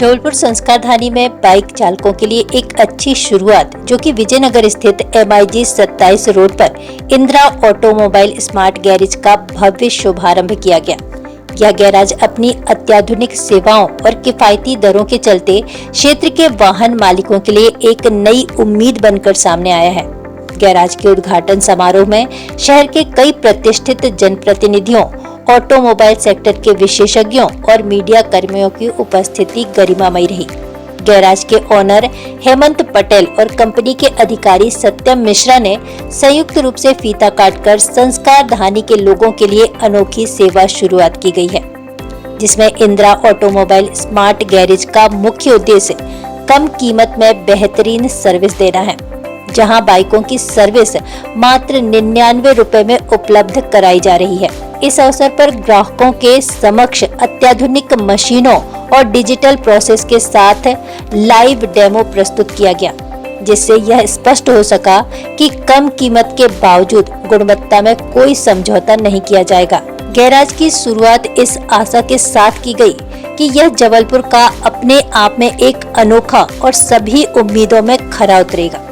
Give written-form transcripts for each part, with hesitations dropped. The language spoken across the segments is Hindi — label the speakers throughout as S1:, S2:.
S1: जबलपुर संस्कारधानी में बाइक चालकों के लिए एक अच्छी शुरुआत, जो कि विजयनगर स्थित MIG 27 रोड पर इंदिरा ऑटोमोबाइल स्मार्ट गैरेज का भव्य शुभारंभ किया गया। यह गैराज अपनी अत्याधुनिक सेवाओं और किफायती दरों के चलते क्षेत्र के वाहन मालिकों के लिए एक नई उम्मीद बनकर सामने आया है। गैराज के उद्घाटन समारोह में शहर के कई प्रतिष्ठित जनप्रतिनिधियों, ऑटोमोबाइल सेक्टर के विशेषज्ञों और मीडिया कर्मियों की उपस्थिति गरिमामयी रही। गैराज के ओनर हेमंत पटेल और कंपनी के अधिकारी सत्यम मिश्रा ने संयुक्त रूप से फीता काटकर संस्कारधानी के लोगों के लिए अनोखी सेवा शुरुआत की गई है, जिसमें इंदिरा ऑटोमोबाइल स्मार्ट गैरेज का मुख्य उद्देश्य कम कीमत में बेहतरीन सर्विस देना है, जहां बाइकों की सर्विस मात्र 99 रुपए में उपलब्ध कराई जा रही है। इस अवसर पर ग्राहकों के समक्ष अत्याधुनिक मशीनों और डिजिटल प्रोसेस के साथ लाइव डेमो प्रस्तुत किया गया, जिससे यह स्पष्ट हो सका कि कम कीमत के बावजूद गुणवत्ता में कोई समझौता नहीं किया जाएगा। गैराज की शुरुआत इस आशा के साथ की गई कि यह जबलपुर का अपने आप में एक अनोखा और सभी उम्मीदों में खरा उतरेगा।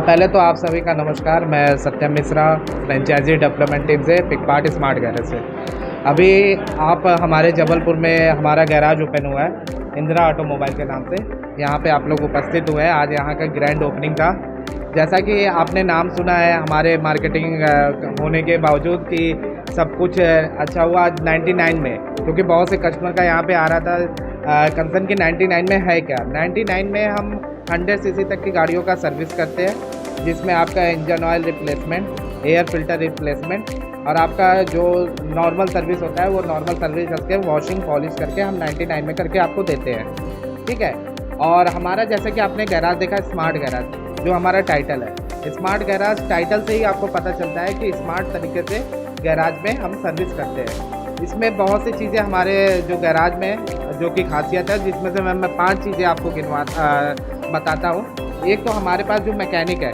S2: पहले तो आप सभी का नमस्कार। मैं सत्यम मिश्रा, फ्रेंचाइजी डेवलपमेंट टीम से पिकपार्ट स्मार्ट गैरेज से। अभी आप हमारे जबलपुर में हमारा गैराज ओपन हुआ है इंदिरा ऑटोमोबाइल के नाम से। यहाँ पे आप लोग उपस्थित हुए हैं। आज यहाँ का ग्रैंड ओपनिंग था। जैसा कि आपने नाम सुना है, हमारे मार्केटिंग होने के बावजूद कि सब कुछ अच्छा हुआ 99 में, क्योंकि बहुत से कस्टमर का यहाँ पे आ रहा था कंसर्न कि 99 में है क्या। 99 में हम 100 सीसी तक की गाड़ियों का सर्विस करते हैं, जिसमें आपका engine oil replacement, air filter replacement और आपका जो नॉर्मल सर्विस होता है वो नॉर्मल सर्विस करके वॉशिंग पॉलिश करके हम 99 में करके आपको देते हैं। ठीक है। और हमारा जैसे कि आपने गैराज देखा, स्मार्ट गैराज जो हमारा टाइटल है, स्मार्ट गैराज टाइटल से ही आपको पता चलता है कि स्मार्ट तरीके से गैराज में हम सर्विस करते हैं। इसमें बहुत सी चीज़ें हमारे जो गैराज में जो कि खासियत है, जिसमें से मैं 5 चीज़ें आपको बताता हूँ। एक तो हमारे पास जो मैकेनिक है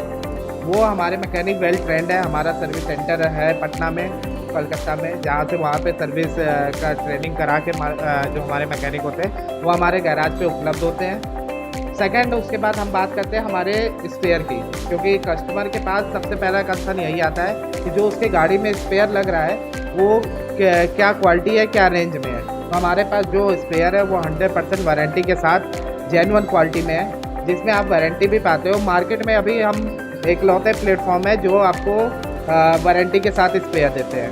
S2: वो हमारे मैकेनिक वेल ट्रेंड है। हमारा सर्विस सेंटर है पटना में, कलकत्ता में, जहाँ से वहाँ पे सर्विस का ट्रेनिंग करा के जो हमारे मैकेनिक होते हैं वो हमारे गैराज पे उपलब्ध होते हैं। सेकंड, उसके बाद हम बात करते हैं हमारे स्पेयर की, क्योंकि कस्टमर के पास सबसे पहला कंसर्न यही आता है कि जो उसके गाड़ी में स्पेयर लग रहा है वो क्या क्वालिटी है, क्या रेंज में है। तो हमारे पास जो स्पेयर है वो 100% वारंटी के साथ जेन्युइन क्वालिटी में है, जिसमें आप वारंटी भी पाते हो। मार्केट में अभी हम इकलौते प्लेटफॉर्म है जो आपको वारंटी के साथ स्पेयर देते हैं,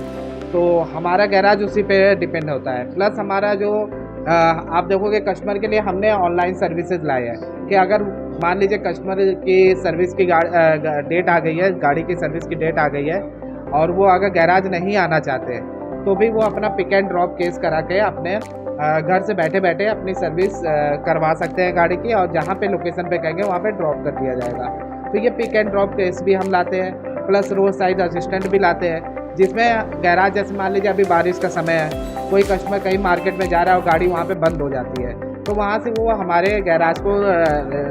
S2: तो हमारा गैराज उसी पे डिपेंड होता है। प्लस हमारा जो आप देखोगे कस्टमर के लिए हमने ऑनलाइन सर्विसेज लाए हैं कि अगर मान लीजिए कस्टमर की सर्विस की डेट आ गई है, गाड़ी की सर्विस की डेट आ गई है और वो अगर गैराज नहीं आना चाहते तो भी वो अपना पिक एंड ड्रॉप केस करा के अपने घर से बैठे बैठे अपनी सर्विस करवा सकते हैं गाड़ी की, और जहाँ पे लोकेशन पे कहेंगे वहाँ पे ड्रॉप कर दिया जाएगा। तो ये पिक एंड ड्रॉप केस भी हम लाते हैं, प्लस रोड साइड असिस्टेंट भी लाते हैं, जिसमें गैराज जैसे मान लीजिए अभी बारिश का समय है, कोई कस्टमर कहीं मार्केट में जा रहा है और गाड़ी वहाँ पे बंद हो जाती है, तो वहाँ से वो हमारे गैराज को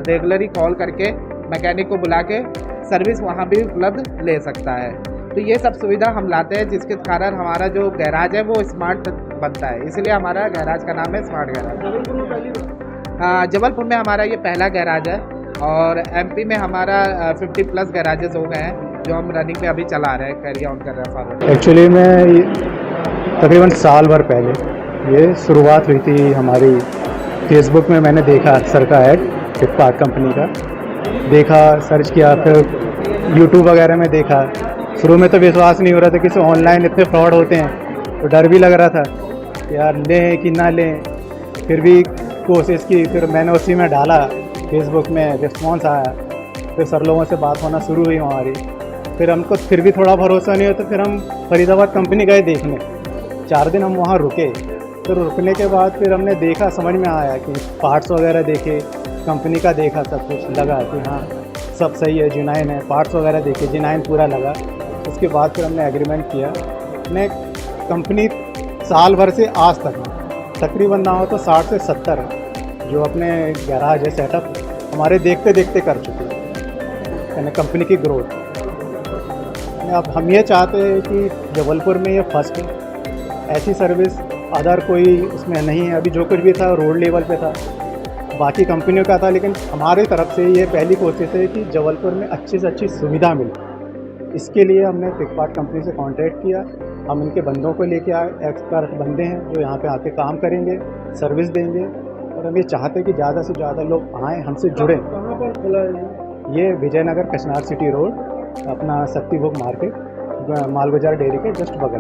S2: रेगुलरली कॉल करके मैकेनिक को बुला के सर्विस वहाँ भी उपलब्ध ले सकता है। तो ये सब सुविधा हम लाते हैं, जिसके कारण हमारा जो गैराज है वो स्मार्ट बनता है, इसलिए हमारा गैराज का नाम है स्मार्ट गैराज। जबलपुर में हमारा ये पहला गैराज है और एमपी में हमारा 50 प्लस गैराजेस हो गए हैं जो हम रनिंग में अभी चला रहे हैं, कैरी ऑन कर रहे हैं फॉरवर्ड।
S3: एक्चुअली मैं तकरीबन साल भर पहले ये शुरुआत हुई थी हमारी। फेसबुक में मैंने देखा अक्सर का ऐड फ्लिपकार्ट कंपनी का, देखा, सर्च किया, फिर यूट्यूब वगैरह में देखा। शुरू में तो विश्वास नहीं हो रहा था कि ऑनलाइन इतने फ्रॉड होते हैं, तो डर भी लग रहा था कि यार लें कि ना लें। फिर भी कोशिश की, फिर मैंने उसी में डाला, फेसबुक में रिस्पॉन्स आया, फिर सर लोगों से बात होना शुरू हुई हमारी। फिर हमको फिर भी थोड़ा भरोसा नहीं हो तो फिर हम फरीदाबाद कंपनी गए देखने। 4 दिन हम वहाँ रुके, फिर रुकने के बाद फिर हमने देखा, समझ में आया कि पार्ट्स वगैरह देखे, कंपनी का देखा, सब कुछ लगा कि हाँ सब सही है, जेन्युइन है। पार्ट्स वगैरह देखे, जेन्युइन पूरा लगा। उसके बाद फिर हमने एग्रीमेंट किया। ने कंपनी साल भर से आज तक तकरीबन ना हो तो 60 से 70 जो अपने गैराज है सेटअप हमारे देखते देखते कर चुके हैं, यानी कंपनी की ग्रोथ। अब हम ये चाहते हैं कि जबलपुर में ये फर्स्ट है, ऐसी सर्विस अदर कोई उसमें नहीं है। अभी जो कुछ भी था रोड लेवल पे था, बाकी कंपनियों का था, लेकिन हमारी तरफ से ये पहली कोशिश है कि जबलपुर में अच्छी से अच्छी सुविधा मिले। इसके लिए हमने फ्लिपकार्ट कंपनी से कांटेक्ट किया। हम इनके बंदों को लेके आए, एक्सपर्ट बंदे हैं जो यहाँ पे आके काम करेंगे, सर्विस देंगे, और हम ये चाहते हैं कि ज़्यादा से ज़्यादा लोग आएँ, हमसे जुड़ें। कहाँ पर खुला है ये? विजयनगर कचनार सिटी रोड, अपना शक्ति भोग मार्केट, माल बाजार डेयरी के जस्ट बगल।